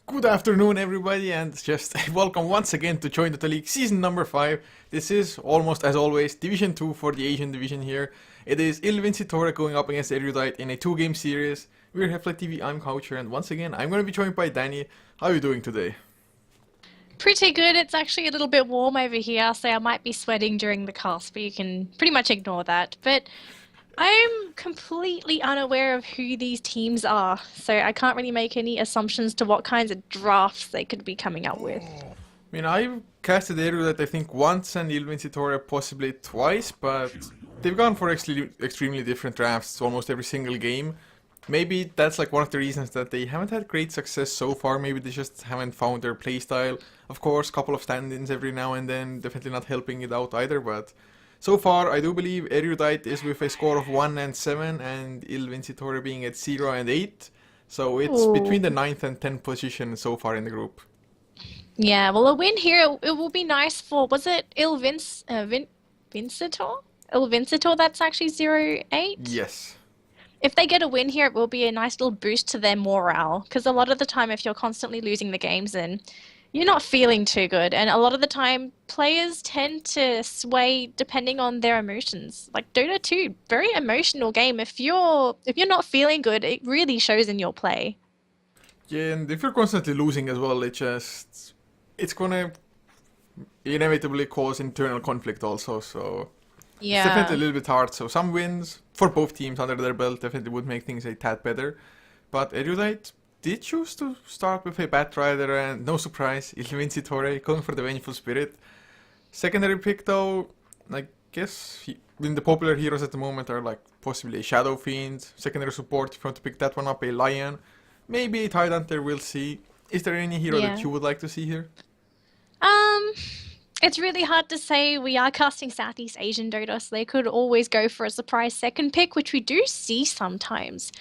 Good afternoon, everybody, and just welcome once again to Join Dota League Season number 5. This is, almost as always, Division 2 for the Asian division here. It is Vincitore going up against Erudite in a 2-game series. We're HeflaTV, I'm Coucher, and once again, I'm going to be joined by Danny. How are you doing today? Pretty good. It's actually a little bit warm over here, so I might be sweating during the cast, but you can pretty much ignore that. But I'm completely unaware of who these teams are, so I can't really make any assumptions to what kinds of drafts they could be coming up with. I mean, I've casted Erudite I think once and Vincitore possibly twice, but they've gone for actually extremely different drafts almost every single game. Maybe that's like one of the reasons that they haven't had great success so far. Maybe they just haven't found their playstyle. Of course, couple of stand-ins every now and then, definitely not helping it out either, but so far I do believe Erudite is with a score of 1 and 7 and Vincitore being at 0 and 8. So it's between Oh. the ninth and 10th position so far in the group. Yeah, well, a win here, it will be nice for, was it Vincitore? Il Vincitore that's actually 0-8? Yes. If they get a win here, it will be a nice little boost to their morale. Because a lot of the time, if you're constantly losing the games, then you're not feeling too good. And a lot of the time, players tend to sway depending on their emotions. Like Dota 2, very emotional game. If you're not feeling good, it really shows in your play. Yeah, and if you're constantly losing as well, it's gonna inevitably cause internal conflict also, so it's definitely a Yeah. little bit hard. So some wins for both teams under their belt definitely would make things a tad better. But Erudite did choose to start with a Batrider and no surprise, Vincitore going for the Vengeful Spirit. Secondary pick though, I guess the popular heroes at the moment are like possibly a Shadow Fiend, secondary support if you want to pick that one up, a Lion, maybe a Tidehunter, we'll see. Is there any hero that Yeah. you would like to see here? Um, it's really hard to say. We are casting Southeast Asian Dota, so they could always go for a surprise second pick, which we do see sometimes.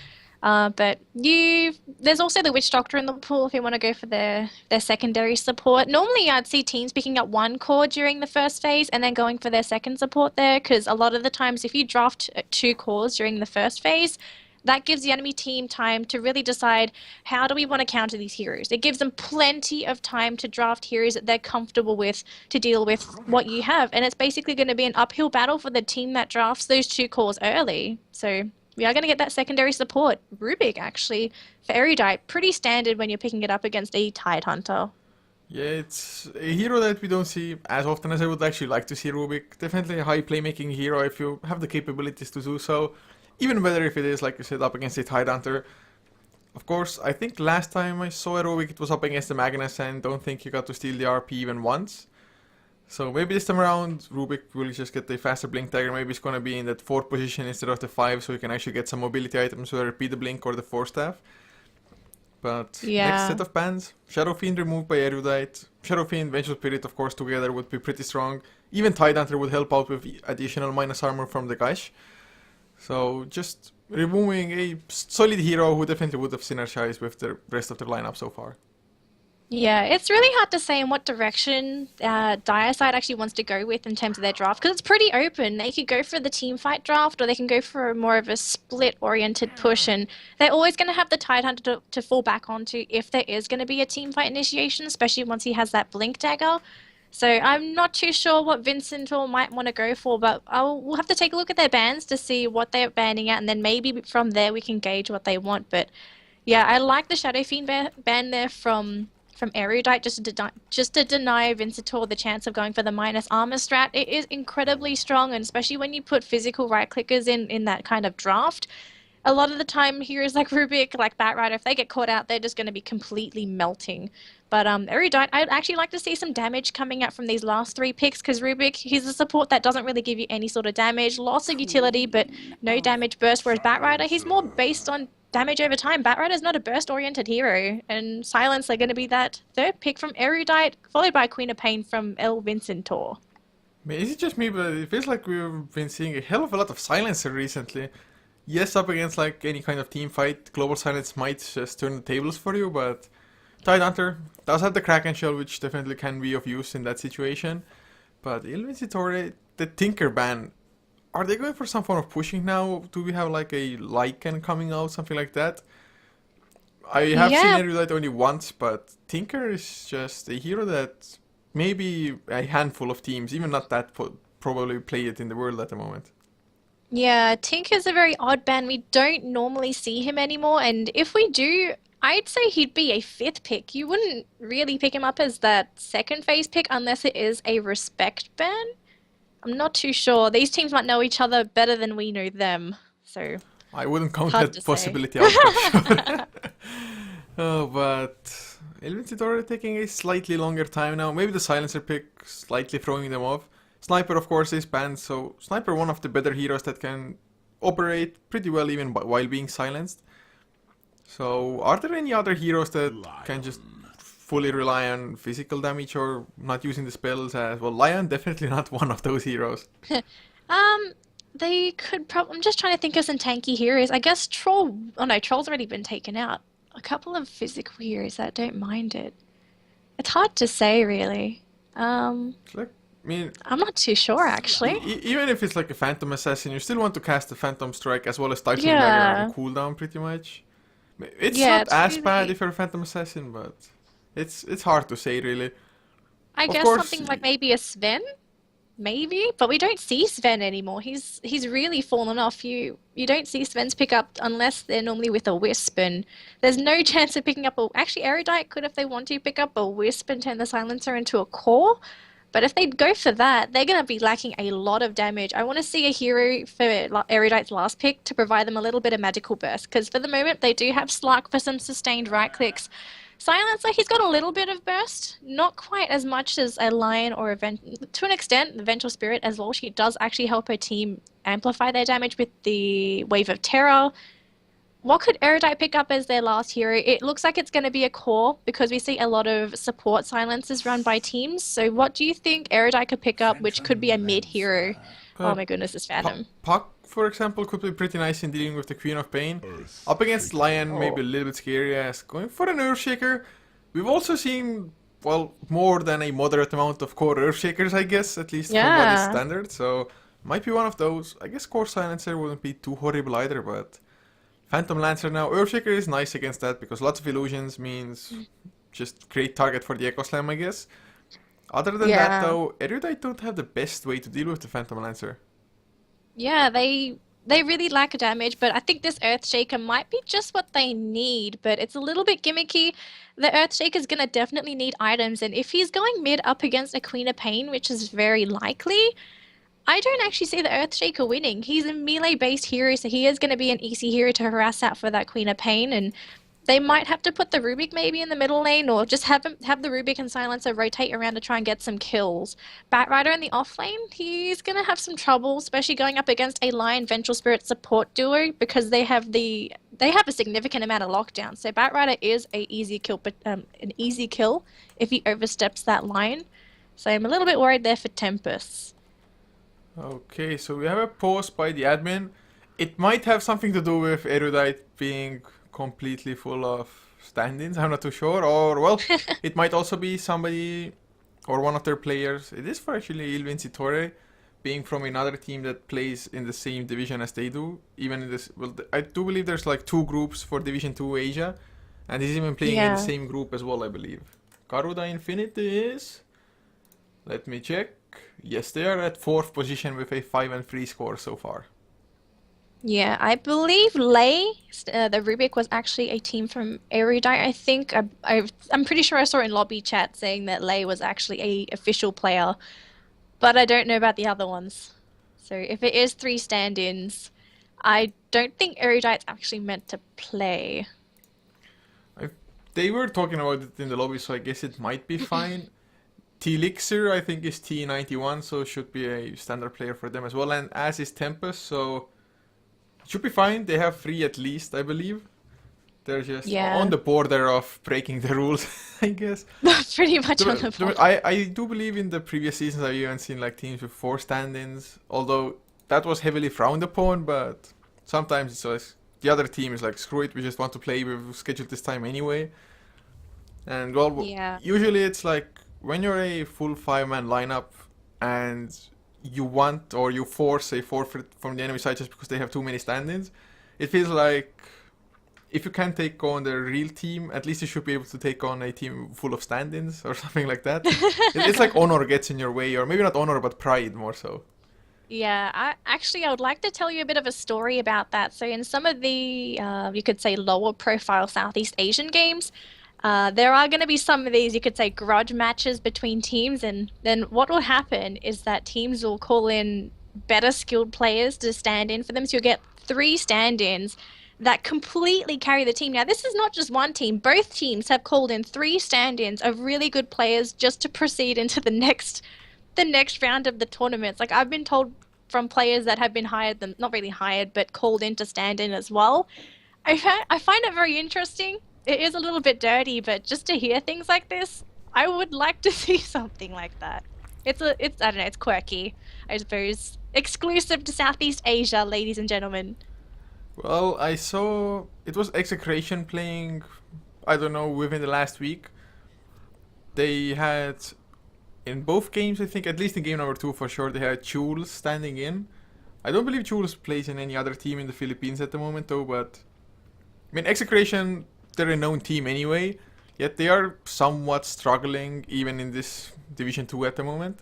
There's also the Witch Doctor in the pool if you want to go for their secondary support. Normally, I'd see teams picking up one core during the first phase and then going for their second support there, because a lot of the times, if you draft two cores during the first phase, that gives the enemy team time to really decide how do we want to counter these heroes. It gives them plenty of time to draft heroes that they're comfortable with to deal with what you have, and it's basically going to be an uphill battle for the team that drafts those two cores early. So we are going to get that secondary support. Rubik, actually, for Erudite, pretty standard when you're picking it up against a Tidehunter. Yeah, it's a hero that we don't see as often as I would actually like to see Rubik. Definitely a high playmaking hero if you have the capabilities to do so. Even better if it is, like you said, up against a Tidehunter. Of course, I think last time I saw a Rubik it was up against the Magnus and don't think he got to steal the RP even once. So maybe this time around Rubik will just get a faster Blink Dagger. Maybe it's gonna be in that 4th position instead of the 5 so he can actually get some mobility items, whether it be the Blink or the Force Staff. But next Yeah. set of bans, Shadow Fiend removed by Erudite. Shadow Fiend, Vengeful Spirit of course together would be pretty strong. Even Tidehunter would help out with additional minus armor from the Gash. So just removing a solid hero who definitely would have synergized with the rest of the lineup so far. Yeah, it's really hard to say in what direction Diaside actually wants to go with in terms of their draft because it's pretty open. They could go for the team fight draft or they can go for more of a split-oriented push, and they're always going to have the Tidehunter to fall back onto if there is going to be a team fight initiation, especially once he has that Blink Dagger. So I'm not too sure what Vincent or might want to go for, but we'll have to take a look at their bans to see what they're banning at, and then maybe from there we can gauge what they want. But yeah, I like the Shadow Fiend ban there from Erudite just to deny Vincitore the chance of going for the minus armor strat. It is incredibly strong, and especially when you put physical right clickers in that kind of draft. A lot of the time, heroes like Rubik, like Batrider, if they get caught out, they're just going to be completely melting. But Erudite, I'd actually like to see some damage coming out from these last three picks because Rubik, he's a support that doesn't really give you any sort of damage, lots of utility, but no damage burst. Whereas Batrider, he's more based on damage over time. Batrider's not a burst-oriented hero, and Silence are going to be that third pick from Erudite, followed by Queen of Pain from El Vincentore. I mean, is it just me, but it feels like we've been seeing a hell of a lot of Silencer recently. Yes, up against like any kind of team fight, Global Silence might just turn the tables for you, but Tidehunter does have the Kraken Shell, which definitely can be of use in that situation. But Vincitore, the Tinker ban, are they going for some form of pushing now? Do we have like a Lycan coming out, something like that? I have seen Yeah, Erudite only once, but Tinker is just a hero that maybe a handful of teams, even not that, probably play it in the world at the moment. yeah, Tink is a very odd band. We don't normally see him anymore, and if we do, I'd say he'd be a fifth pick. You wouldn't really pick him up as that second phase pick unless it is a respect ban. I'm not too sure. These teams might know each other better than we know them, so I wouldn't count hard to that say. possibility out for sure. Oh, but Vincitore taking a slightly longer time now. Maybe the silencer pick slightly throwing them off. Sniper, of course, is banned, so Sniper one of the better heroes that can operate pretty well even while being silenced. So, are there any other heroes that can just fully rely on physical damage or not using the spells as well? Lion definitely not one of those heroes. Um, they could probably. I'm just trying to think of some tanky heroes. I guess Troll. Oh no, Troll's already been taken out. A couple of physical heroes that don't mind it. It's hard to say, really. It's like, I mean, I'm not too sure, actually. even if it's like a Phantom Assassin, you still want to cast the Phantom Strike as well as Stifling Dagger on Yeah, cooldown pretty much. It's yeah, not it's as bad really. if you're a Phantom Assassin, but it's hard to say really. I Of guess course, something like maybe a Sven, maybe, but we don't see Sven anymore. He's really fallen off. You don't see Svens pick up unless they're normally with a Wisp, and there's no chance of picking up a. Actually, Erudite could, if they want to, pick up a Wisp and turn the Silencer into a core. But if they go for that, they're going to be lacking a lot of damage. I want to see a hero for Erudite's last pick to provide them a little bit of magical burst, because for the moment they do have Slark for some sustained right clicks. Silencer, he's got a little bit of burst, not quite as much as a Lion or a to an extent, the Vengeful Spirit as well. She does actually help her team amplify their damage with the Wave of Terror. What could Erudite pick up as their last hero? It looks like it's going to be a core because we see a lot of support silences run by teams. So what do you think Erudite could pick up, which could be a mid hero? uh, Oh my goodness, it's Phantom. Puck, for example, could be pretty nice in dealing with the Queen of Pain. Up against Lion, maybe a little bit scary as going for an Earthshaker. We've also seen, well, more than a moderate amount of core Earthshakers, I guess, at least from what is Yeah. standard. So, might be one of those. I guess Core Silencer wouldn't be too horrible either, but Phantom Lancer now. Earthshaker is nice against that because lots of illusions means just great target for the Echo Slam, I guess. Other than that, Yeah. though, Erudite don't have the best way to deal with the Phantom Lancer. Yeah, they really lack damage, but I think this Earthshaker might be just what they need, but it's a little bit gimmicky. The Earthshaker's gonna definitely need items, and if he's going mid up against a Queen of Pain, which is very likely, I don't actually see the Earthshaker winning. He's a melee-based hero, so he is going to be an easy hero to harass out for that Queen of Pain, and they might have to put the Rubik maybe in the middle lane, or just have the Rubik and Silencer rotate around to try and get some kills. Batrider in the off lane, he's going to have some trouble, especially going up against a Lion Vengeful Spirit support duo because they have a significant amount of lockdown. So Batrider is a easy kill, but an easy kill if he oversteps that line. So I'm a little bit worried there for Tempest. Okay, so we have a post by the admin. It might have something to do with Erudite being completely full of stand-ins, I'm not too sure. Or, well, it might also be somebody or one of their players. It is for actually Vincitore being from another team that plays in the same division as they do. Even in this, well, I do believe there's like two groups for Division 2 Asia, and he's even playing in the Yeah. same group as well, I believe. Garuda Infinity is. Let me check. Yes, they are at fourth position with a 5-3 score so far. Yeah, I believe Lay, the Rubik, was actually a team from Erudite. I think I'm pretty sure I saw in lobby chat saying that Lay was actually a official player, but I don't know about the other ones. So if it is three stand-ins, I don't think Erudite's actually meant to play. I, they were talking about it in the lobby, so I guess it might be fine. T-Lixer, I think, is T91, so should be a standard player for them as well, and as is Tempest, so should be fine. They have three at least, I believe. They're just on Yeah, the border of breaking the rules, I guess. pretty much on the board. I do believe in the previous seasons I've even seen like teams with four stand-ins, although that was heavily frowned upon, but sometimes it's like the other team is like, screw it, we just want to play, we've scheduled this time anyway. And well, Yeah. usually it's like when you're a full five-man lineup and you want or you force a forfeit from the enemy side just because they have too many stand-ins, it feels like if you can't take on the real team, at least you should be able to take on a team full of stand-ins or something like that. It's like honor gets in your way, or maybe not honor, but pride more so. Yeah, I would like to tell you a bit of a story about that. So in some of the, you could say, lower profile Southeast Asian games, there are going to be some of these, you could say, grudge matches between teams, and then what will happen is that teams will call in better skilled players to stand in for them. So you'll get three stand-ins that completely carry the team. Now, this is not just one team. Both teams have called in three stand-ins of really good players just to proceed into the next round of the tournaments. Like I've been told from players that have been hired, them not really hired, but called in to stand in as well. I find it very interesting. It is a little bit dirty, but just to hear things like this, I would like to see something like that. It's I don't know, it's quirky, I suppose. Exclusive to Southeast Asia, ladies and gentlemen. Well, I saw it was Execration playing, I don't know, within the last week. They had, in both games, I think, at least in game number 2 for sure, they had Jules standing in. I don't believe Jules plays in any other team in the Philippines at the moment though, but I mean, Execration, they're a known team anyway, yet they are somewhat struggling even in this Division 2 at the moment.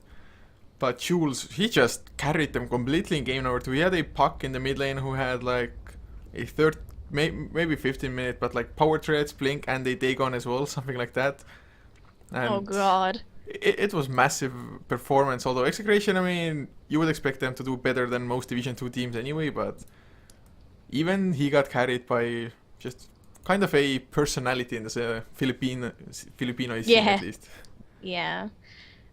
But Jules, he just carried them completely in game number 2. He had a puck in the mid lane who had like a third, maybe 15 minute, but like power threads, blink, and a Dagon as well, something like that. And Oh God. it was massive performance. Although Execration, I mean, you would expect them to do better than most Division 2 teams anyway, but even he got carried by just kind of a personality in this Filipino scene Yeah. at least. Yeah.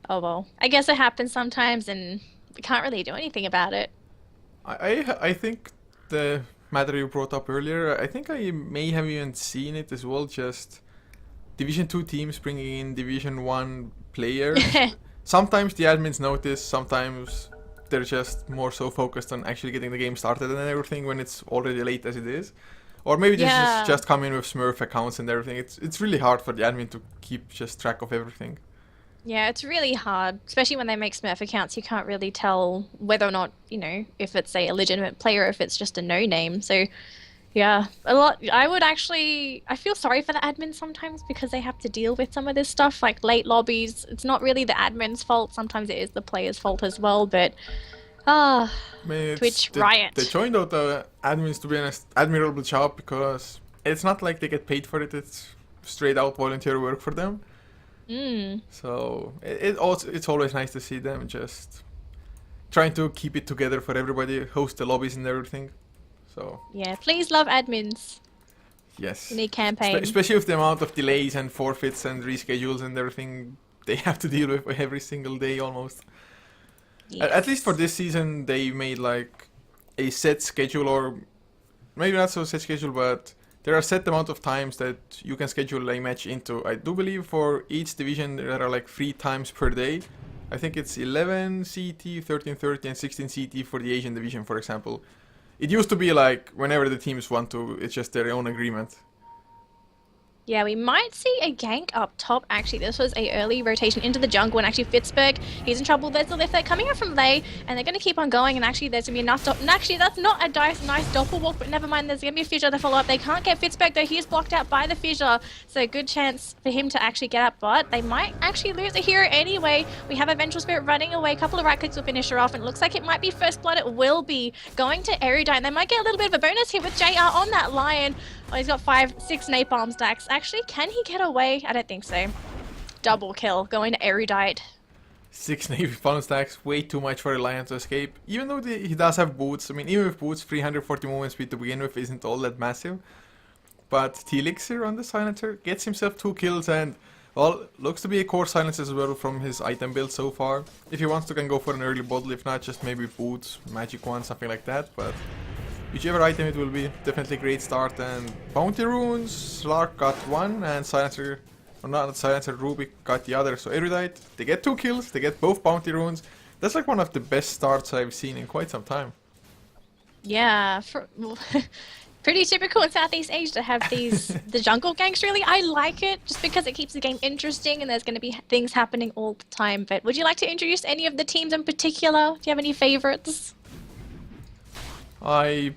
Oh well. I guess it happens sometimes and we can't really do anything about it. I think the matter you brought up earlier, I think I may have even seen it as well. Just Division 2 teams bringing in Division 1 players. Sometimes the admins notice, sometimes they're just more so focused on actually getting the game started and everything when it's already late as it is. Or maybe they Yeah. just come in with Smurf accounts and everything. It's really hard for the admin to keep just track of everything. Yeah, it's really hard, especially when they make Smurf accounts. You can't really tell whether or not, if it's a legitimate player or if it's just a no name. So, yeah, a lot. I feel sorry for the admins sometimes because they have to deal with some of this stuff, like late lobbies. It's not really the admin's fault. Sometimes it is the player's fault as well. But, ah, I mean, it's Twitch Riot. they joined out the admins, to be honest, admirable job, because it's not like they get paid for it. It's straight out volunteer work for them. Mm. So it's always nice to see them just trying to keep it together for everybody, host the lobbies and everything. So Yeah, please love admins. yes, We need campaign. especially with the amount of delays and forfeits and reschedules and everything they have to deal with every single day almost. At least for Yes. this season, they made like a set schedule, or maybe not so set schedule, but there are set amount of times that you can schedule a match into. I do believe for each division there are like 3 times per day. I think it's 11 CT, 13:30, and 16 CT for the Asian division, for example. It used to be like whenever the teams want to, it's just their own agreement. Yeah, we might see a gank up top. Actually, this was a early rotation into the jungle, and actually Fitzberg, he's in trouble. There's the lift. They're coming up from Lay, and they're going to keep on going. And actually, there's going to be enough. And actually, that's not a nice doppel walk, but never mind. There's going to be a fissure to follow up. They can't get Fitzberg though. He is blocked out by the fissure, so good chance for him to actually get up. But they might actually lose the hero anyway. We have a Vengeful Spirit running away. A couple of right clicks will finish her off, and it looks like it might be First Blood. It will be going to Erudite. And they might get a little bit of a bonus here with JR on that Lion. Oh, he's got 6 napalm stacks. Actually, can he get away? I don't think so. Double kill going to Erudite. 6 Navy pound stacks, way too much for a Lion to escape. Even though he does have boots, I mean, even with boots, 340 movement speed to begin with isn't all that massive. But T-Elixir on the Silencer gets himself 2 kills and, well, looks to be a core Silencer as well from his item build so far. If he wants to, can go for an early bottle, if not, just maybe boots, magic wand, something like that. But whichever item it will be, definitely a great start. And Bounty Runes, Slark got 1, and Silencer, or not Silencer, Rubik got the other. So Erudite, they get 2 kills, they get both Bounty Runes. That's like one of the best starts I've seen in quite some time. Yeah, pretty typical in Southeast Asia to have the jungle ganks, really. I like it just because it keeps the game interesting and there's going to be things happening all the time. But would you like to introduce any of the teams in particular? Do you have any favorites? I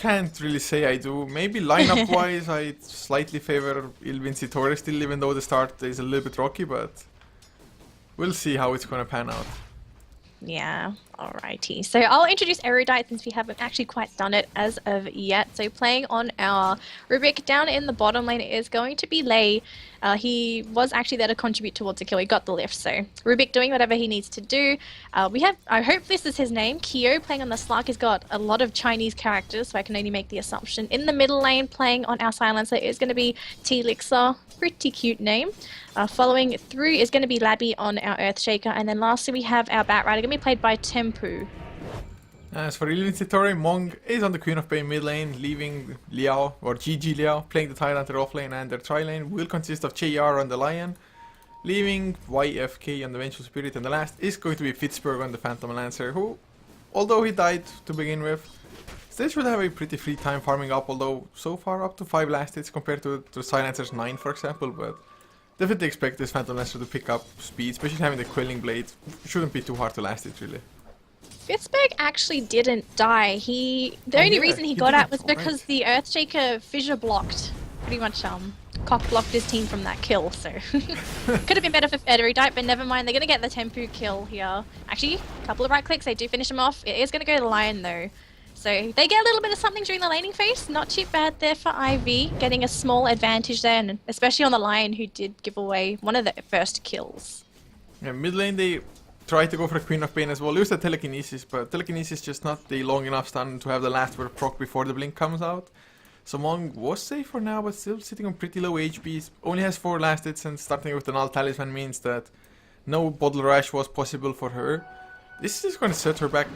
can't really say I do. Maybe lineup-wise, I slightly favor Vincitore still, even though the start is a little bit rocky, but we'll see how it's gonna pan out. Yeah, alrighty. So I'll introduce Erudite since we haven't actually quite done it as of yet. So playing on our Rubik down in the bottom lane is going to be Lei. He was actually there to contribute towards the kill. He got the lift, so Rubik doing whatever he needs to do. We have, I hope this is his name, Kyo, playing on the Slark. He's got a lot of Chinese characters, so I can only make the assumption. In the middle lane, playing on our Silencer is going to be T-Lixer. Pretty cute name. Following through is going to be Labby on our Earthshaker, and then lastly we have our Batrider, going to be played by Tempu. As for Vincitore, Mong is on the Queen of Pain mid lane, leaving Liao, or GG Liao, playing the Tidehunter off lane, and their tri lane will consist of JR on the Lion, leaving YFK on the Vengeful Spirit, and the last is going to be Fitzberg on the Phantom Lancer, who, although he died to begin with, still should have a pretty free time farming up, although so far up to 5 last hits compared to Silencer's 9 for example, but definitely expect this Phantom Lancer to pick up speed, especially having the Quelling Blade. Shouldn't be too hard to last it really. Fitzberg actually didn't die. The only reason he got out was because the Earthshaker fissure blocked. Pretty much cock blocked his team from that kill, so could have been better for Erudite, but never mind, they're gonna get the Tempu kill here. Actually, a couple of right clicks, they do finish him off. It is gonna go to the Lion though. So they get a little bit of something during the laning phase. Not too bad there for Ivy, getting a small advantage there, and especially on the Lion who did give away one of the first kills. Yeah, mid lane they try to go for Queen of Pain as well. Use the Telekinesis, but Telekinesis just not the long enough stun to have the last word proc before the blink comes out. So Mong was safe for now, but still sitting on pretty low HPs. Only has 4 last hits, and starting with the Null Talisman means that no Bottle Rush was possible for her. This is going to set her back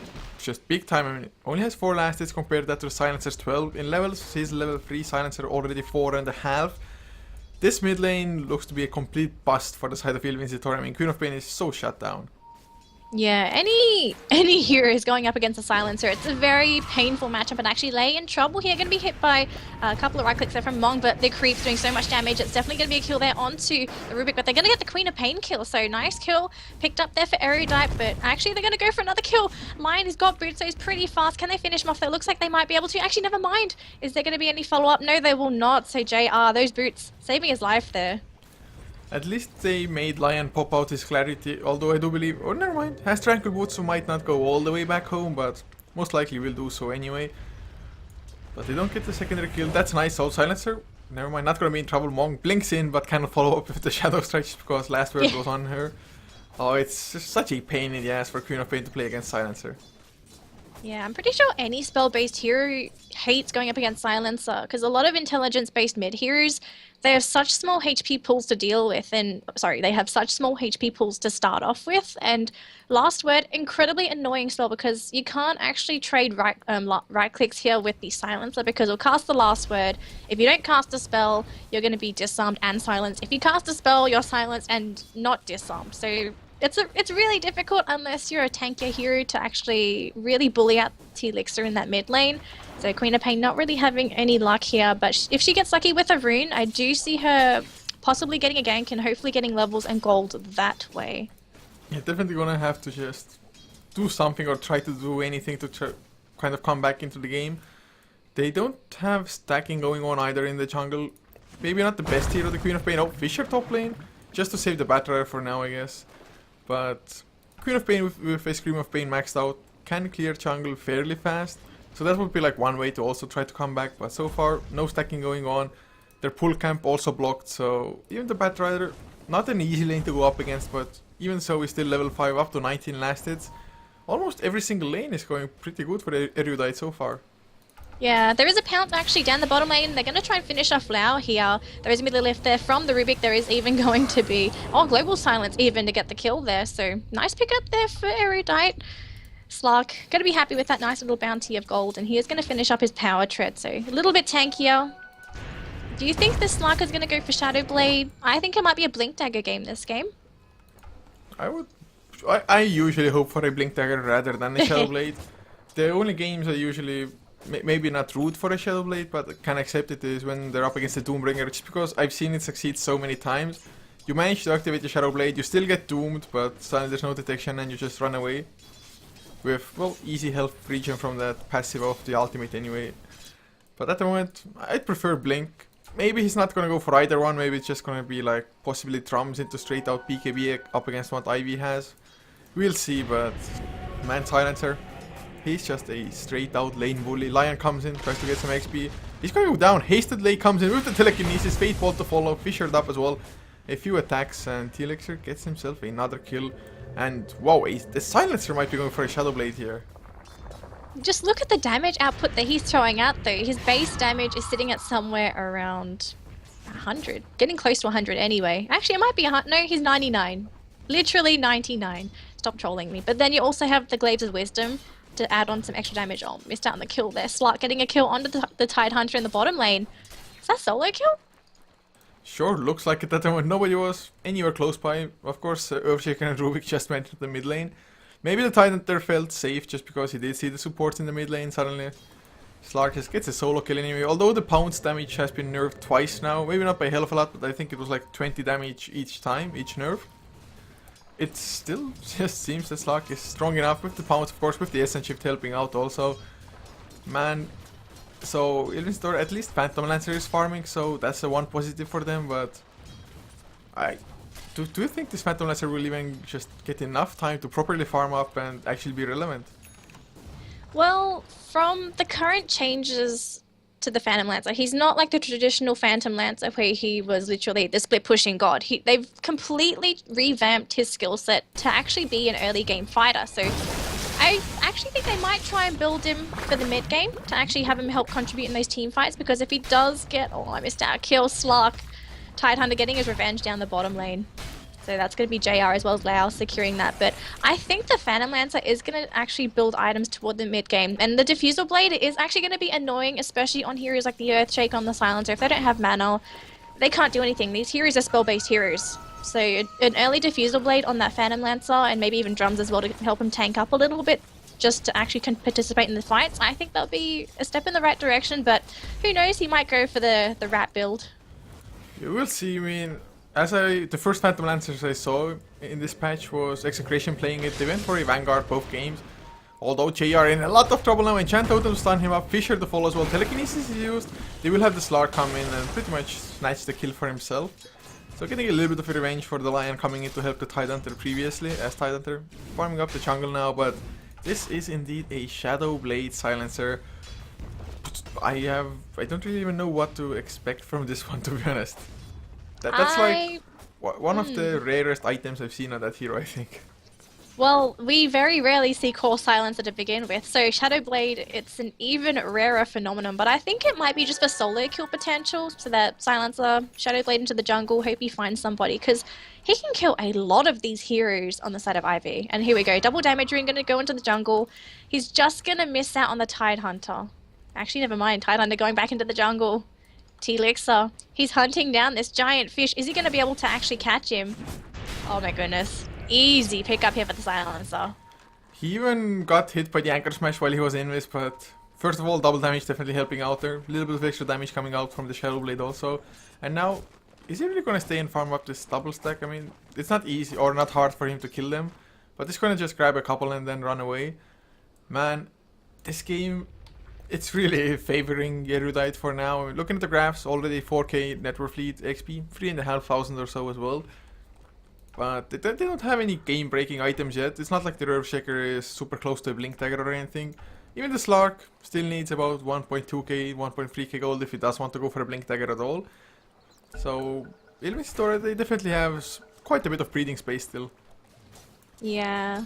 just big time. I mean, only has 4 last hits compared that to Silencer's 12. In levels, he's level 3, Silencer already 4.5. This mid lane looks to be a complete bust for the side of Vincitore. I mean, Queen of Pain is so shut down. Yeah, any hero is going up against a Silencer. It's a very painful matchup, and actually Lei in trouble here. Going to be hit by a couple of right clicks there from Mong, but the creep's doing so much damage. It's definitely going to be a kill there onto the Rubik, but they're going to get the Queen of Pain kill. So nice kill picked up there for Erudite, but actually they're going to go for another kill. Lion has got boots, so he's pretty fast. Can they finish him off? Though looks like they might be able to. Actually, never mind. Is there going to be any follow-up? No, they will not. So JR, those boots saving his life there. At least they made Lion pop out his clarity, although I do believe, oh never mind, has Tranquil Boots, so might not go all the way back home, but most likely will do so anyway. But they don't get the secondary kill. That's nice. Soul Silencer, never mind, not gonna be in trouble. Mong blinks in, but cannot follow up with the Shadow Strike just because last word was on her. Oh, it's just such a pain in the ass for Queen of Pain to play against Silencer. Yeah, I'm pretty sure any spell-based hero hates going up against Silencer, because a lot of intelligence-based mid heroes, they have such small HP pools to deal with, and they have such small HP pools to start off with. And last word, incredibly annoying spell because you can't actually trade right clicks here with the Silencer because it'll cast the last word. If you don't cast a spell, you're going to be disarmed and silenced. If you cast a spell, you're silenced and not disarmed. So it's really difficult unless you're a tankier hero to actually really bully out T-Lixer in that mid lane. So Queen of Pain not really having any luck here, but if she gets lucky with a rune, I do see her possibly getting a gank and hopefully getting levels and gold that way. Yeah, definitely gonna have to just do something or try to do anything to kind of come back into the game. They don't have stacking going on either in the jungle. Maybe not the best hero, the Queen of Pain. Oh, Fisher top lane, just to save the Batrider for now, I guess. But Queen of Pain with a Scream of Pain maxed out can clear jungle fairly fast. So that would be like one way to also try to come back. But so far, no stacking going on. Their pull camp also blocked. So even the Batrider, not an easy lane to go up against. But even so, he's still level 5 up to 19 last hits. Almost every single lane is going pretty good for the Erudite so far. Yeah, there is a pounce actually down the bottom lane. They're going to try and finish off Lau here. There is a middle lift there from the Rubik. There is even going to be, Global Silence even to get the kill there. So nice pick up there for Erudite. Slark, going to be happy with that nice little bounty of gold. And he is going to finish up his power tread. So a little bit tankier. Do you think the Slark is going to go for Shadow Blade? I think it might be a Blink Dagger game this game. I usually hope for a Blink Dagger rather than a Shadow Blade. The only games I usually maybe not root for a Shadow Blade, but can accept it is when they're up against the Doombringer, just because I've seen it succeed so many times. You manage to activate the Shadow Blade, you still get doomed, but suddenly there's no detection and you just run away. With, well, easy health regen from that passive of the ultimate anyway. But at the moment, I'd prefer Blink. Maybe he's not gonna go for either one. Maybe it's just gonna be like possibly Drums into straight out BKB up against what Ivy has. We'll see, but man, Silencer, he's just a straight out lane bully. Lion comes in, tries to get some XP. He's going to go down. Hasted Lay comes in with the telekinesis. Fate Bolt to follow. Fissured up as well. A few attacks, and T-Elixir gets himself another kill. And wow, the Silencer might be going for a Shadow Blade here. Just look at the damage output that he's throwing out though. His base damage is sitting at somewhere around 100. Getting close to 100 anyway. Actually, it might be 100. No, he's 99. Literally 99. Stop trolling me. But then you also have the Glaives of Wisdom to add on some extra damage. Oh, missed out on the kill there. Slark getting a kill onto the Tidehunter in the bottom lane. Is that solo kill? Sure, looks like it at the moment. Nobody was anywhere close by. Of course, Earthshaker and Rubik just went to the mid lane. Maybe the Tidehunter felt safe just because he did see the supports in the mid lane suddenly. Slark just gets a solo kill anyway. Although the pounce damage has been nerfed twice now. Maybe not by hell of a lot, but I think it was like 20 damage each time, each nerf. It still just seems that Slark is strong enough with the pounce, of course, with the Essence Shift helping out also. Man, so Vincitore, at least Phantom Lancer is farming, so that's the one positive for them, but do you think this Phantom Lancer will even just get enough time to properly farm up and actually be relevant? Well, from the current changes to the Phantom Lancer, he's not like the traditional Phantom Lancer where he was literally the split pushing god. They've completely revamped his skill set to actually be an early game fighter. So I actually think they might try and build him for the mid game to actually have him help contribute in those team fights, because if he does get, oh, I missed out, kill Slark, Tidehunter getting his revenge down the bottom lane. So that's going to be JR as well as Lao securing that. But I think the Phantom Lancer is going to actually build items toward the mid game. And the Diffusal Blade is actually going to be annoying, especially on heroes like the Earthshake on the Silencer. If they don't have mana, they can't do anything. These heroes are spell-based heroes. So an early Diffusal Blade on that Phantom Lancer, and maybe even Drums as well to help him tank up a little bit, just to actually participate in the fights. I think that'll be a step in the right direction, but who knows, he might go for the rat build. Yeah, we'll see. I mean, the first Phantom Lancers I saw in this patch was Execration playing it. They went for a Vanguard both games. Although JR in a lot of trouble now. Enchant Totem stun him up. Fisher the fall as well. Telekinesis is used. They will have the Slark come in and pretty much snatch the kill for himself. So getting a little bit of a revenge for the Lion coming in to help the Tidehunter previously, as Tidehunter farming up the jungle now. But this is indeed a Shadow Blade Silencer. I don't really even know what to expect from this one, to be honest. That's like one of the rarest items I've seen on that hero, I think. Well, we very rarely see Core Silencer to begin with, so Shadow Blade, it's an even rarer phenomenon, but I think it might be just for solo kill potential, so that Silencer, Shadow Blade into the jungle, hope he finds somebody, because he can kill a lot of these heroes on the side of Ivy. And here we go, double damage ring, going to go into the jungle. He's just going to miss out on the Tidehunter. Actually, never mind, Tidehunter going back into the jungle. T-Elixir, he's hunting down this giant fish. Is he going to be able to actually catch him? Oh my goodness. Easy pick up here for the Silencer. He even got hit by the Anchor Smash while he was in this, but first of all, double damage definitely helping out there. A little bit of extra damage coming out from the Shadow Blade also. And now, is he really going to stay and farm up this double stack? I mean, it's not easy or not hard for him to kill them, but he's going to just grab a couple and then run away. Man, this game, it's really favoring Erudite for now. Looking at the graphs, already 4k network fleet XP, 3,500 or so as well. But they don't have any game-breaking items yet. It's not like the Earthshaker is super close to a Blink Dagger or anything. Even the Slark still needs about 1.2k, 1.3k gold if he does want to go for a Blink Dagger at all. So, Vincitore, they definitely have quite a bit of breathing space still. Yeah.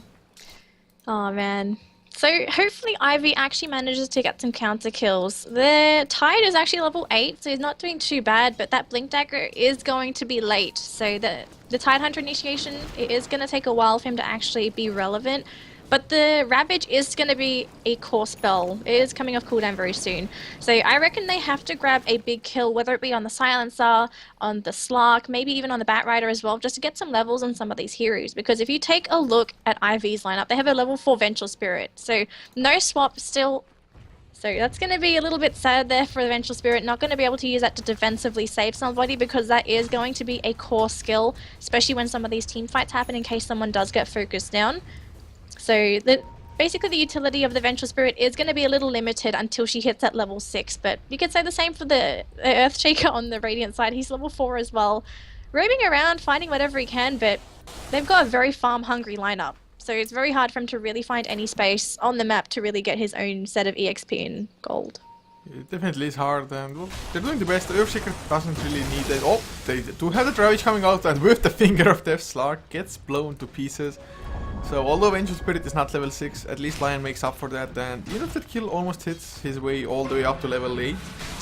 Oh man. So hopefully Ivy actually manages to get some counter kills. The Tide is actually level 8, so he's not doing too bad, but that Blink Dagger is going to be late. So the Tidehunter initiation, it is going to take a while for him to actually be relevant. But the Ravage is going to be a core spell. It is coming off cooldown very soon. So I reckon they have to grab a big kill, whether it be on the Silencer, on the Slark, maybe even on the Batrider as well, just to get some levels on some of these heroes. Because if you take a look at IV's lineup, they have a level 4 Vengeful Spirit. So no swap still. So that's going to be a little bit sad there for the Vengeful Spirit. Not going to be able to use that to defensively save somebody, because that is going to be a core skill, especially when some of these team fights happen in case someone does get focused down. So basically the utility of the Vengeful Spirit is going to be a little limited until she hits at level 6, but you could say the same for the Earthshaker on the Radiant side. He's level 4 as well. Roaming around, finding whatever he can, but they've got a very farm-hungry lineup. So it's very hard for him to really find any space on the map to really get his own set of EXP and gold. It definitely is hard, and well, they're doing the best. The Earthshaker doesn't really need it. Oh, they do have the Ravage coming out, and with the Finger of Death, Slark gets blown to pieces. So although Vengeful Spirit is not level 6, at least Lion makes up for that, and even if that kill almost hits his way all the way up to level 8.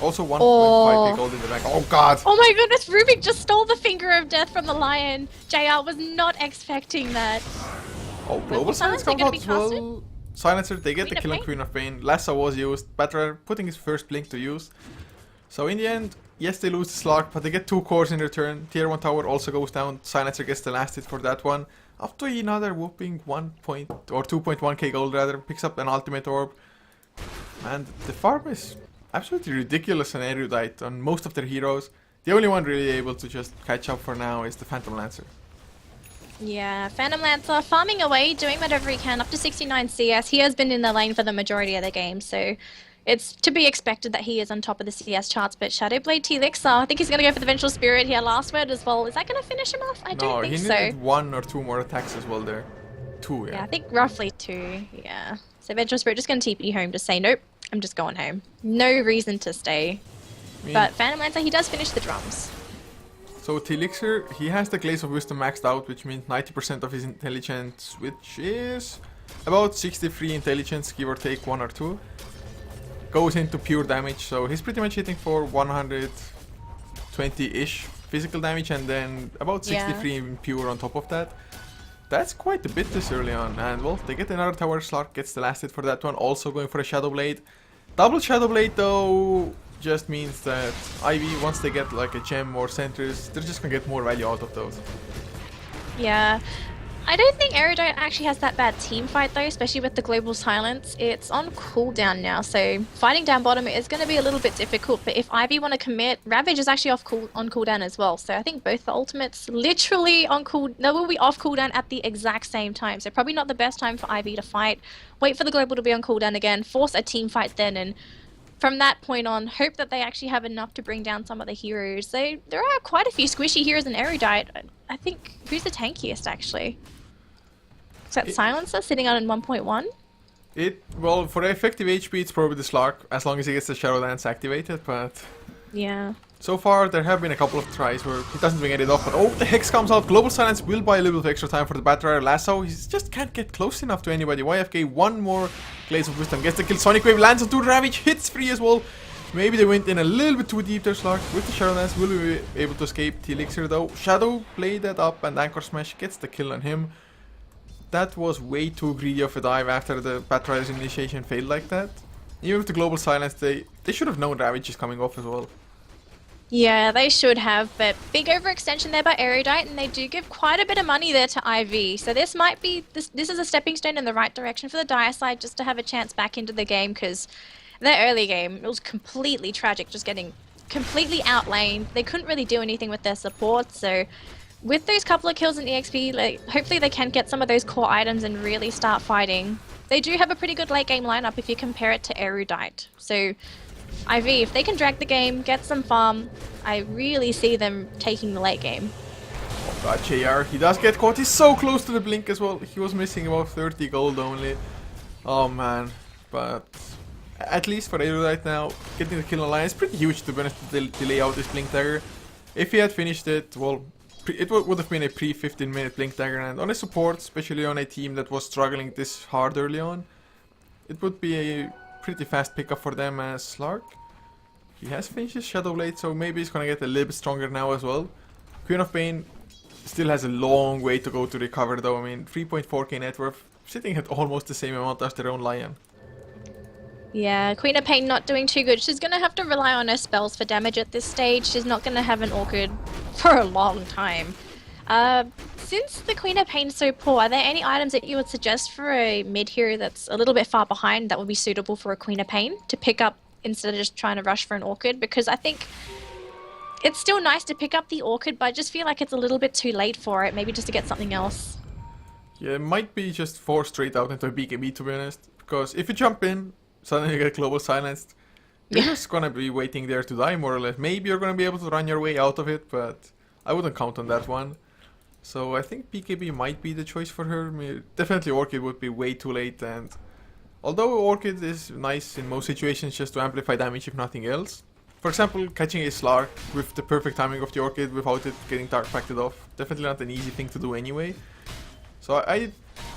Also 1.5k gold in the bank. Oh god! Oh my goodness, Rubik just stole the Finger of Death from the Lion. JR was not expecting that. Oh, Global Silence comes out as well. Silencer, they get the kill on Queen of Pain. Lasso was used, Battler putting his first blink to use. So in the end, yes, they lose the Slark, but they get 2 cores in return. Tier 1 tower also goes down. Silencer gets the last hit for that one. Up to another whooping 2.1k gold rather. Picks up an ultimate orb. And the farm is absolutely ridiculous on Erudite on most of their heroes. The only one really able to just catch up for now is the Phantom Lancer. Yeah, Phantom Lancer farming away, doing whatever he can, up to 69 CS. He has been in the lane for the majority of the game, so it's to be expected that he is on top of the CS charts. But Shadowblade T-Lixer, I think he's going to go for the Vengeful Spirit here. Last word as well. Is that going to finish him off? I don't think so. No, he needed 1 or 2 more attacks as well there. 2, yeah. Yeah, I think roughly 2, yeah. So Vengeful Spirit just going to TP home to say, nope, I'm just going home. No reason to stay. But Phantom Lancer, he does finish the drums. So T-Lixer, he has the Glaze of Wisdom maxed out, which means 90% of his intelligence, which is about 63 intelligence, give or take 1 or 2, goes into pure damage. So he's pretty much hitting for 120-ish physical damage, and then about 63 in pure on top of that. That's quite a bit this early on, and well, they get another tower. Slark gets the last hit for that one, also going for a Shadow Blade. Double Shadow Blade though just means that Ivy, once they get like a gem or centers, they're just gonna get more value out of those. Yeah. I don't think Erudite actually has that bad team fight though, especially with the Global Silence. It's on cooldown now, so fighting down bottom is going to be a little bit difficult, but if Ivy want to commit, Ravage is actually on cooldown as well, so I think both the ultimates literally will be off cooldown at the exact same time, so probably not the best time for Ivy to fight. Wait for the Global to be on cooldown again, force a team fight then, and from that point on, hope that they actually have enough to bring down some of the heroes. There are quite a few squishy heroes in Erudite. I think, who's the tankiest actually? Is that Silencer sitting on 1.1? Well, for effective HP, it's probably the Slark, as long as he gets the Shadow Dance activated, but yeah. So far, there have been a couple of tries where he doesn't get it off, but oh, the Hex comes out. Global Silence will buy a little bit of extra time for the Batrider. Lasso, he just can't get close enough to anybody. YFK, one more Glaze of Wisdom, gets the kill. Sonic Wave lands on 2 Ravage, hits 3 as well. Maybe they went in a little bit too deep there, Slark. With the Shadow Dance, will be able to escape T-Lixer though. Shadow played that up, and Anchor Smash gets the kill on him. That was way too greedy of a dive after the Batrider's initiation failed like that. Even with the Global Silence, they should have known Ravage is coming off as well. Yeah, they should have, but big overextension there by Erudite, and they do give quite a bit of money there to IV. So this might be, this is a stepping stone in the right direction for the Dire side, just to have a chance back into the game, because their early game, it was completely tragic, just getting completely outlaned. They couldn't really do anything with their support, so with those couple of kills in EXP, like, hopefully they can get some of those core items and really start fighting. They do have a pretty good late game lineup if you compare it to Erudite. So IV, if they can drag the game, get some farm, I really see them taking the late game. Oh god, JR, he does get caught. He's so close to the blink as well. He was missing about 30 gold only. Oh man, but at least for Erudite now, getting the kill on line is pretty huge to be honest to delay out this blink dagger. If he had finished it, well, it would have been a pre-15 minute blink dagger, and on a support, especially on a team that was struggling this hard early on, it would be a pretty fast pickup for them. As Slark, he has finished his Shadow Blade, so maybe he's gonna get a little bit stronger now as well. Queen of Pain still has a long way to go to recover though. I mean, 3.4k net worth, sitting at almost the same amount as their own Lion. Yeah, Queen of Pain not doing too good. She's going to have to rely on her spells for damage at this stage. She's not going to have an Orchid for a long time. Since the Queen of Pain is so poor, are there any items that you would suggest for a mid hero that's a little bit far behind that would be suitable for a Queen of Pain to pick up instead of just trying to rush for an Orchid? Because I think it's still nice to pick up the Orchid, but I just feel like it's a little bit too late for it, maybe just to get something else. Yeah, it might be just forced straight out into a BKB, to be honest. Because if you jump in, suddenly you get global silenced. You're just gonna be waiting there to die, more or less. Maybe you're gonna be able to run your way out of it, but I wouldn't count on that one. So I think BKB might be the choice for her. I mean, definitely Orchid would be way too late, and although Orchid is nice in most situations just to amplify damage if nothing else. For example, catching a Slark with the perfect timing of the Orchid without it getting dark packed off. Definitely not an easy thing to do anyway. So I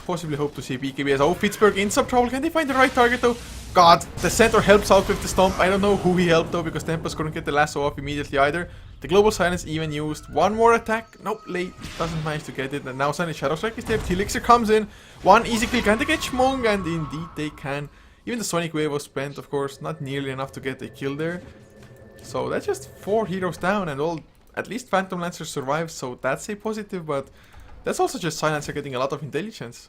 possibly hope to see BKB as, oh, Pittsburgh in some trouble. Can they find the right target though? God, the center helps out with the stomp. I don't know who he helped though, because Tempest couldn't get the lasso off immediately either. The global silence even used. One more attack. Nope, late. Doesn't manage to get it. And now suddenly Shadow Strike is there. T-Elixir comes in. One easy kill. Can they get Shmong? And indeed they can. Even the Sonic Wave was spent, of course. Not nearly enough to get a kill there. So that's just 4 heroes down, and all, at least Phantom Lancer survives, so that's a positive, but that's also just Silencer getting a lot of intelligence.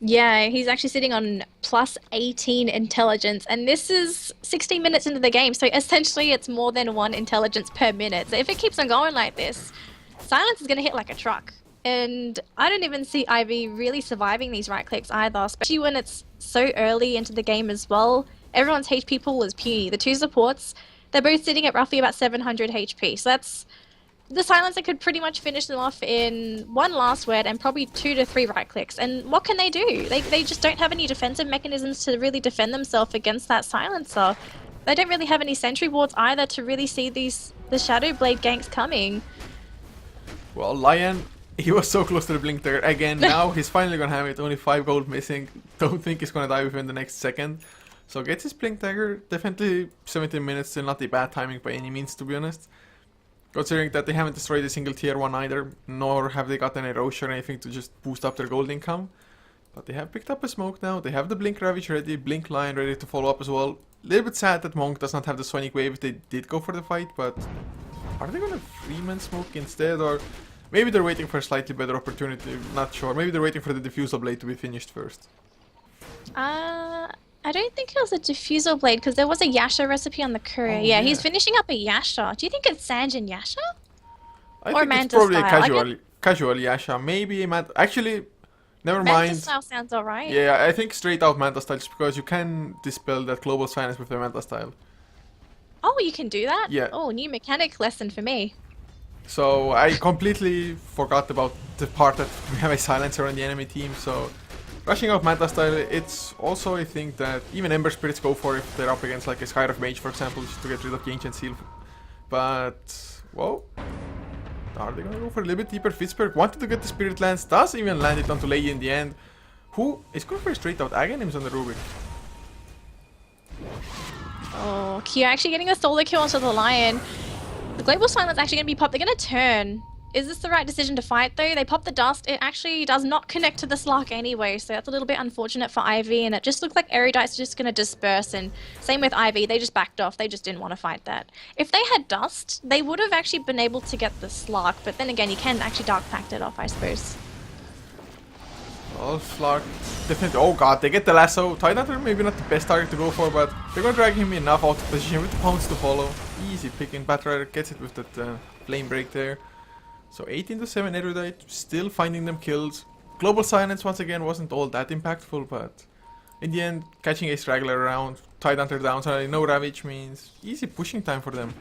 Yeah, he's actually sitting on plus 18 intelligence, and this is 16 minutes into the game, so essentially it's more than 1 intelligence per minute. So if it keeps on going like this, Silence is going to hit like a truck. And I don't even see Ivy really surviving these right clicks either, especially when it's so early into the game as well. Everyone's HP pool is puny. The 2 supports, they're both sitting at roughly about 700 HP, so that's... The Silencer could pretty much finish them off in 1 last word and probably 2 to 3 right clicks. And what can they do? They just don't have any defensive mechanisms to really defend themselves against that Silencer. They don't really have any sentry wards either to really see the Shadow Blade ganks coming. Well, Lion, he was so close to the blink there. Again, now he's finally gonna have it. Only 5 gold missing. Don't think he's gonna die within the next second. So gets his blink dagger. Definitely 17 minutes, still not a bad timing by any means, to be honest. Considering that they haven't destroyed a single tier 1 either, nor have they gotten a Roche or anything to just boost up their gold income. But they have picked up a smoke now, they have the Blink Ravage ready, Blink Lion ready to follow up as well. A little bit sad that Monk does not have the Sonic Wave if they did go for the fight, but are they gonna Freeman smoke instead, or maybe they're waiting for a slightly better opportunity, not sure. Maybe they're waiting for the Diffusal Blade to be finished first. I don't think it was a Diffusal Blade, because there was a Yasha recipe on the courier. Yeah, he's finishing up a Yasha. Do you think it's Sanjin Yasha? I Or think Manta it's probably style? a casual Yasha. Maybe a Manta. Actually, never Manta mind. style sounds alright. Yeah, I think straight out Manta style, just because you can dispel that global silence with the Manta style. Oh, you can do that? Yeah. Oh, new mechanic lesson for me. So I completely forgot about the part that we have a silencer on the enemy team, so rushing out Manta style, it's also a thing that even Ember Spirits go for if they're up against like a Skyriff Mage, for example, just to get rid of the Ancient Seal. But, whoa. Are they gonna go for a little bit deeper? Pittsburgh wanted to get the Spirit Lance, does even land it onto Lei in the end. Who is going for a straight out Aghanims on the Rubik? Oh, Kia actually getting a solo kill onto the Lion. The Global Silence actually going to be popped. They're going to turn. Is this the right decision to fight though? They pop the dust. It actually does not connect to the Slark anyway, so that's a little bit unfortunate for Ivy, and it just looks like Erudite's just going to disperse, and same with Ivy, they just backed off. They just didn't want to fight that. If they had dust, they would have actually been able to get the Slark, but then again, you can actually Dark Pact it off, I suppose. Well, Slark, definitely. Oh god, they get the lasso. Tidehunter maybe not the best target to go for, but they're gonna drag him enough out of position with the pounds to follow. Easy picking. Batrider gets it with that flame break there. So 18 to 7 Erudite, still finding them kills. Global Silence once again wasn't all that impactful, but in the end, catching a straggler around, Tidehunter down, so no Ravage means easy pushing time for them.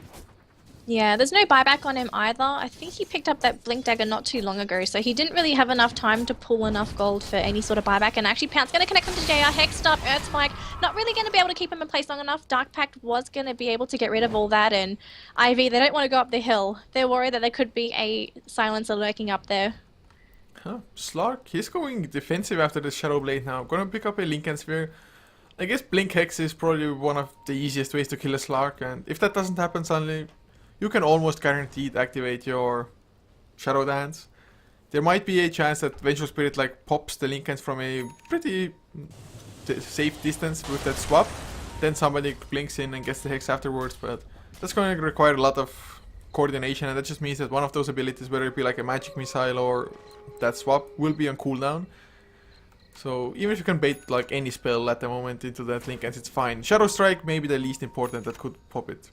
Yeah, there's no buyback on him either. I think he picked up that Blink Dagger not too long ago, so he didn't really have enough time to pull enough gold for any sort of buyback. And actually, Pounce going to connect him to JR, Hexed up, Earth Spike, not really going to be able to keep him in place long enough. Dark Pact was going to be able to get rid of all that, and Ivy, they don't want to go up the hill. They're worried that there could be a Silencer lurking up there. Huh, Slark, he's going defensive after the Shadow Blade now. Gonna pick up a Lincoln Sphere. I guess Blink Hex is probably one of the easiest ways to kill a Slark, and if that doesn't happen suddenly, you can almost guaranteed activate your Shadow Dance. There might be a chance that Vengeful Spirit like pops the Linkens from a pretty safe distance with that swap. Then somebody blinks in and gets the Hex afterwards, but that's going to require a lot of coordination, and that just means that one of those abilities, whether it be like a Magic Missile or that swap, will be on cooldown. So even if you can bait like any spell at the moment into that Linkens, it's fine. Shadow Strike may be the least important that could pop it.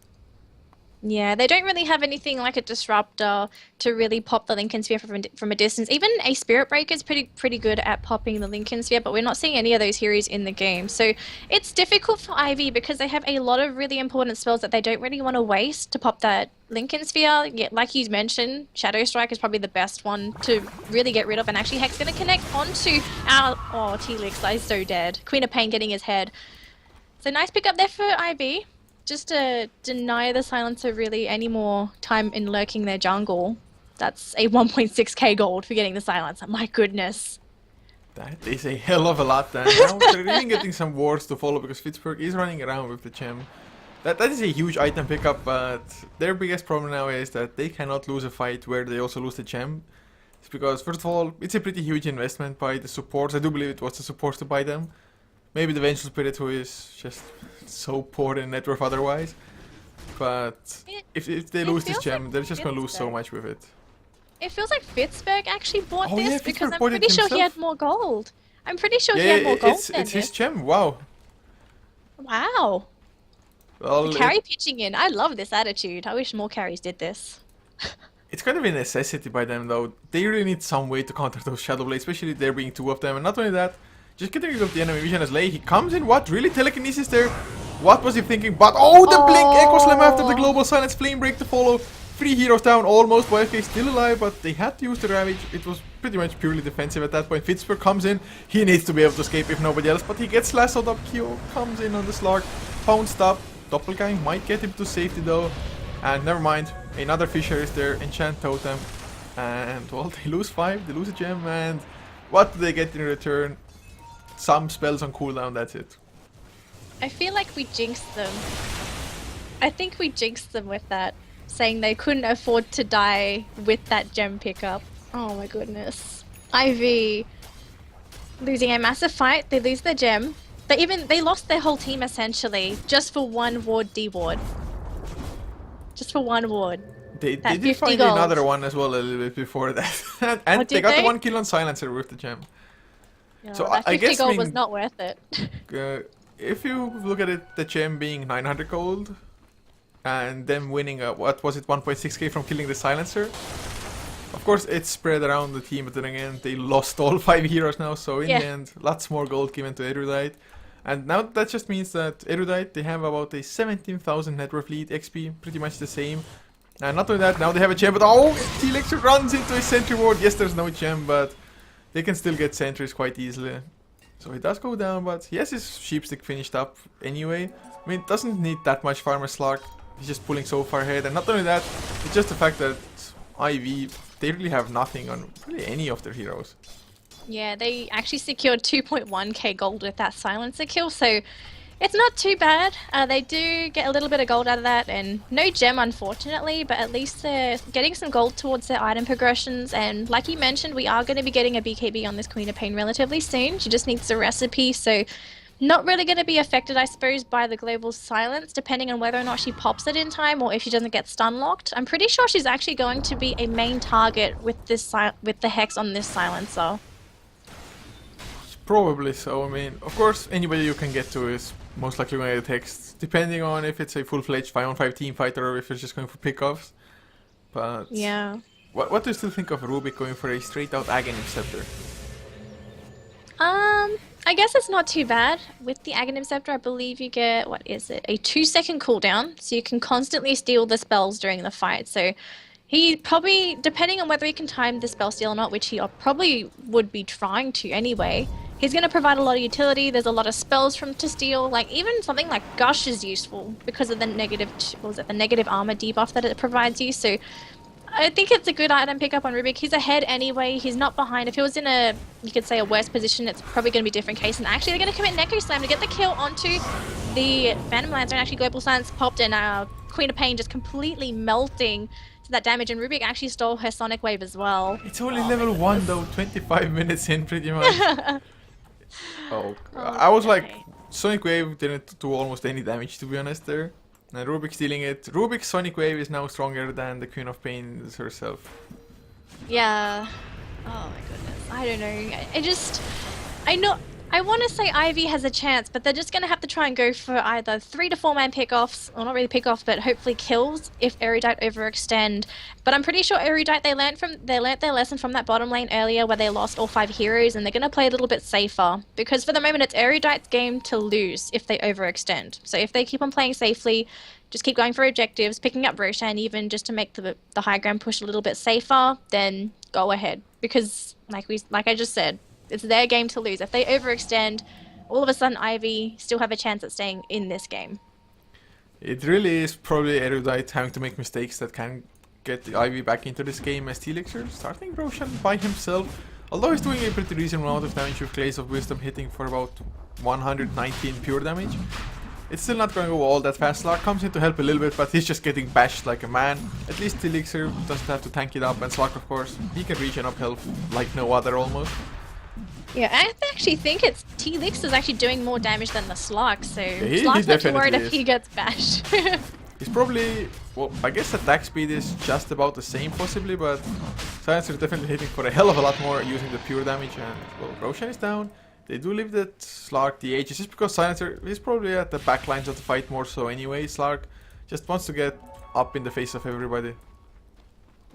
Yeah, they don't really have anything like a disruptor to really pop the Lincoln Sphere from a distance. Even a Spirit Breaker is pretty good at popping the Lincoln Sphere, but we're not seeing any of those heroes in the game. So it's difficult for Ivy because they have a lot of really important spells that they don't really want to waste to pop that Lincoln Sphere. Yeah, like you mentioned, Shadow Strike is probably the best one to really get rid of, and actually Hex going to connect onto our... Oh, T-Lix is so dead. Queen of Pain getting his head. So nice pick up there for Ivy. Just to deny the Silencer really any more time in lurking their jungle. That's a 1.6k gold for getting the Silencer. My goodness. That is a hell of a lot then. Now they're even getting some wars to follow because Fitzberg is running around with the gem. That is a huge item pickup, but their biggest problem now is that they cannot lose a fight where they also lose the gem. It's because, first of all, it's a pretty huge investment by the supports. I do believe it was the supports to buy them. Maybe the Vengeful Spirit, who is just so poor in net worth otherwise. But if they lose this gem, they're just going to lose so much with it. It feels like Fitzberg actually bought this yeah, because I'm bought pretty sure he had more gold. I'm pretty sure he had more gold than it's his gem, wow. Wow. Well, The carry pitching in. I love this attitude. I wish more carries did this. It's kind of a necessity by them though. They really need some way to counter those Shadow Blades, especially there being two of them. And not only that, just getting rid of the enemy vision as Lei. He comes in, what? Really? Telekinesis there? What was he thinking? But oh, the Blink Echo Slam after the Global Silence Flame Break to follow. 3 heroes down, almost. YFK still alive, but they had to use the Ravage. It was pretty much purely defensive at that point. Fitzberg comes in. He needs to be able to escape if nobody else, but he gets lassoed up. Kyo comes in on the Slark. Pounced up. Doppelgang might get him to safety though. And never mind. Another Fisher is there. Enchant Totem. And well, they lose 5. They lose a gem. And what do they get in return? Some spells on cooldown, that's it. I feel like we jinxed them. I think we jinxed them with that, saying they couldn't afford to die with that gem pickup. Oh my goodness. Ivy losing a massive fight, they lose their gem. They lost their whole team essentially, just for one ward D-ward. Just for one ward. They did find gold. Another one as well a little bit before that. And they got the 1 kill on Silencer with the gem. Yeah, So that 50 I guess gold was not worth it. If you look at it, the gem being 900 gold, and them winning, what was it, 1.6k from killing the Silencer. Of course, it's spread around the team, but then again, they lost all 5 heroes now, so in the end, lots more gold given to Erudite. And now that just means that Erudite, they have about a 17,000 net worth lead, XP, pretty much the same. And not only that, now they have a gem, but oh, T-Lex runs into a sentry ward. Yes, there's no gem, but they can still get sentries quite easily. So he does go down, but he has his Sheepstick finished up anyway. I mean, it doesn't need that much Farmer Slark. He's just pulling so far ahead. And not only that, it's just the fact that IV, they really have nothing on really any of their heroes. Yeah, they actually secured 2.1k gold with that Silencer kill, so it's not too bad. They do get a little bit of gold out of that, and no gem unfortunately, but at least they're getting some gold towards their item progressions. And like you mentioned, we are going to be getting a BKB on this Queen of Pain relatively soon. She just needs a recipe, so not really going to be affected, I suppose, by the global silence, depending on whether or not she pops it in time or if she doesn't get stun locked. I'm pretty sure she's actually going to be a main target with this with the Hex on this Silencer. Probably so. I mean, of course, anybody you can get to is most likely going to get Hex, depending on if it's a full-fledged 5-on-5 team fighter or if it's just going for pickoffs. But yeah, what do you still think of Rubik going for a straight-out Aghanim Scepter? I guess it's not too bad. With the Aghanim Scepter, I believe you get, what is it, a 2-second cooldown, so you can constantly steal the spells during the fight. So he probably, depending on whether he can time the spell steal or not, which he probably would be trying to anyway, he's going to provide a lot of utility. There's a lot of spells from to steal. Like even something like Gush is useful because of the negative, the negative armor debuff that it provides you. So I think it's a good item pickup on Rubik. He's ahead anyway. He's not behind. If he was in a, you could say, a worse position, it's probably going to be a different case. And actually, they're going to commit Neko Slam to get the kill onto the Phantom Lancer. And actually, Global Silence popped, and Queen of Pain just completely melting to that damage. And Rubik actually stole her Sonic Wave as well. It's only level 1 though, 25 minutes in pretty much. I was like, Sonic Wave didn't do almost any damage, to be honest there. And Rubik stealing it. Rubik's Sonic Wave is now stronger than the Queen of Pain herself. Yeah. Oh my goodness. I don't know. I want to say Ivy has a chance, but they're just going to have to try and go for either 3 to 4 man pickoffs, or not really pickoffs, but hopefully kills if Erudite overextend. But I'm pretty sure Erudite they learnt their lesson from that bottom lane earlier where they lost all 5 heroes, and they're going to play a little bit safer because for the moment it's Erudite's game to lose if they overextend. So if they keep on playing safely, just keep going for objectives, picking up Roshan even just to make the high ground push a little bit safer, then go ahead because like I just said. It's their game to lose. If they overextend, all of a sudden Ivy still have a chance at staying in this game. It really is probably Erudite having to make mistakes that can get the Ivy back into this game as T-Lixer starting Roshan by himself. Although he's doing a pretty decent amount of damage with Glaze of Wisdom hitting for about 119 pure damage. It's still not going to go all that fast. Slark comes in to help a little bit, but he's just getting bashed like a man. At least T-Lixer doesn't have to tank it up, and Slark of course, he can regen up health like no other almost. Yeah, I actually think it's T-Lix is actually doing more damage than the Slark, so he Slark's not too worried is. if he gets bashed. He's probably, well, I guess attack speed is just about the same possibly, but Silencer is definitely hitting for a hell of a lot more using the pure damage, and well, Roshan is down. They do leave that Slark the Aegis just because Silencer is probably at the back lines of the fight more so anyway. Slark just wants to get up in the face of everybody.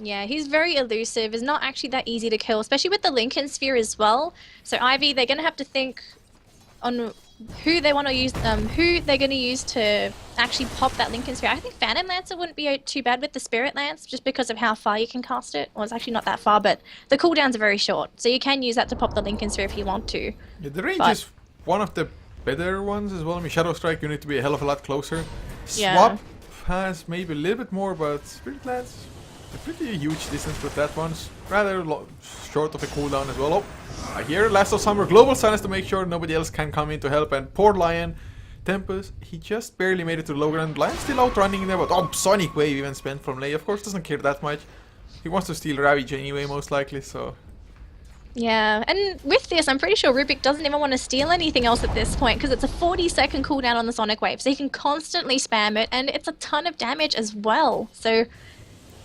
Yeah, he's very elusive. Is not actually that easy to kill, especially with the Lincoln Sphere as well. So Ivy, they're going to have to think on who they want to use, who they're going to use to actually pop that Lincoln Sphere. I think Phantom Lancer wouldn't be too bad with the Spirit Lance, just because of how far you can cast it. Well, it's actually not that far, but the cooldowns are very short, so you can use that to pop the Lincoln Sphere if you want to. Yeah, the range is one of the better ones as well. I mean, Shadow Strike, you need to be a hell of a lot closer. Swap has maybe a little bit more, but Spirit Lance, a pretty huge distance with that one. Rather short of a cooldown as well. Oh, I hear Last of Summer Global Silence to make sure nobody else can come in to help. And poor Lion, Tempest, he just barely made it to low ground. Lion still outrunning there, but oh, Sonic Wave even spent from Lei. Of course, doesn't care that much. He wants to steal Ravage anyway, most likely, so... Yeah, and with this, I'm pretty sure Rubik doesn't even want to steal anything else at this point because it's a 40-second cooldown on the Sonic Wave, so he can constantly spam it, and it's a ton of damage as well. So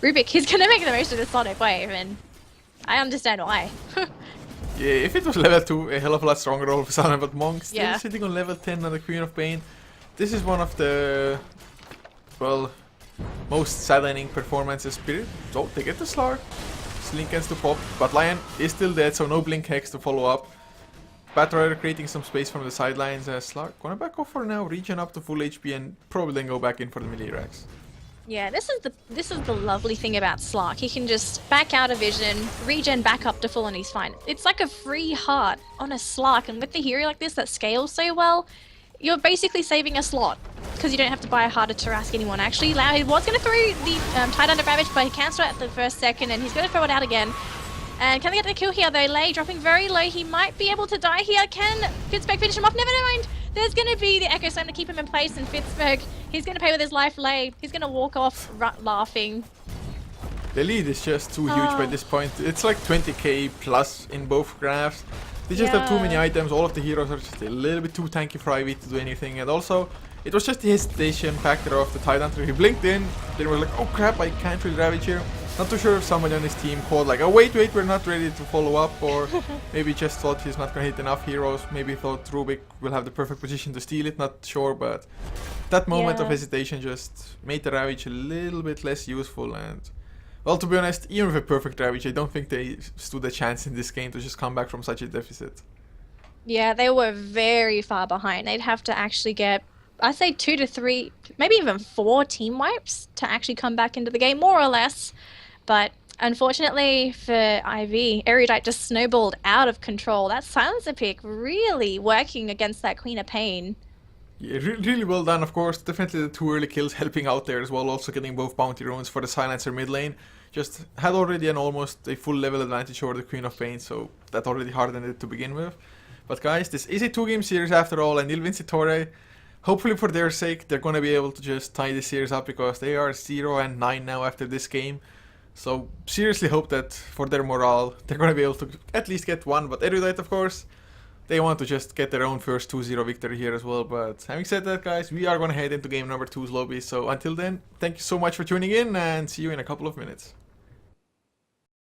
Rubik, he's going to make the most of the Sonic Wave, and I understand why. Yeah, if it was level 2, a hell of a lot stronger all of a sudden, but Monk still sitting on level 10 on the Queen of Pain. This is one of the, well, most saddening performances. Spirit, so they get the Slark. Lincolns to pop, but Lion is still dead, so no Blink Hex to follow up. Batrider creating some space from the sidelines as Slark gonna back off for now, regen up to full HP, and probably then go back in for the melee racks. Yeah, this is the lovely thing about Slark. He can just back out of vision, regen back up to full, and he's fine. It's like a free heart on a Slark, and with the hero like this that scales so well, you're basically saving a slot because you don't have to buy a harder to ask anyone. Actually, Lau was going to throw the tight under Ravage, but he cancelled it at the first second, and he's going to throw it out again. And can they get the kill here though? Lei dropping very low. He might be able to die here. Can Fitzberg finish him off? Never mind. There's going to be the Echo Slam to keep him in place, and Fitzberg, he's going to pay with his life. Lei, he's going to walk off laughing. The lead is just too huge by this point. It's like 20k plus in both graphs. They just have too many items. All of the heroes are just a little bit too tanky for Ivy to do anything. And also, it was just the hesitation factor of the Tidehunter. He blinked in, then was like, oh crap, I can't really Ravage here. Not too sure if somebody on his team called like, oh wait, we're not ready to follow up. Or maybe just thought he's not going to hit enough heroes. Maybe thought Rubik will have the perfect position to steal it. Not sure, but that moment of hesitation just made the Ravage a little bit less useful. And well, to be honest, even with a perfect Ravage, I don't think they stood a chance in this game to just come back from such a deficit. Yeah, they were very far behind. They'd have to actually get, I'd say 2 to 3, maybe even 4 team wipes to actually come back into the game, more or less. But unfortunately for IV, Erudite just snowballed out of control. That Silencer pick really working against that Queen of Pain. Yeah, really well done, of course. Definitely the 2 early kills helping out there as well. Also getting both bounty runes for the Silencer mid lane. Just had already almost a full level advantage over the Queen of Pain, so that already hardened it to begin with. But guys, this is a 2-game series after all, and Vincitore, hopefully for their sake, they're going to be able to just tie this series up because they are 0-9 now after this game. So seriously hope that for their morale, they're going to be able to at least get one. But Erudite, of course, they want to just get their own first 2-0 victory here as well. But having said that, guys, we are going to head into game number 2's lobby. So until then, thank you so much for tuning in, and see you in a couple of minutes.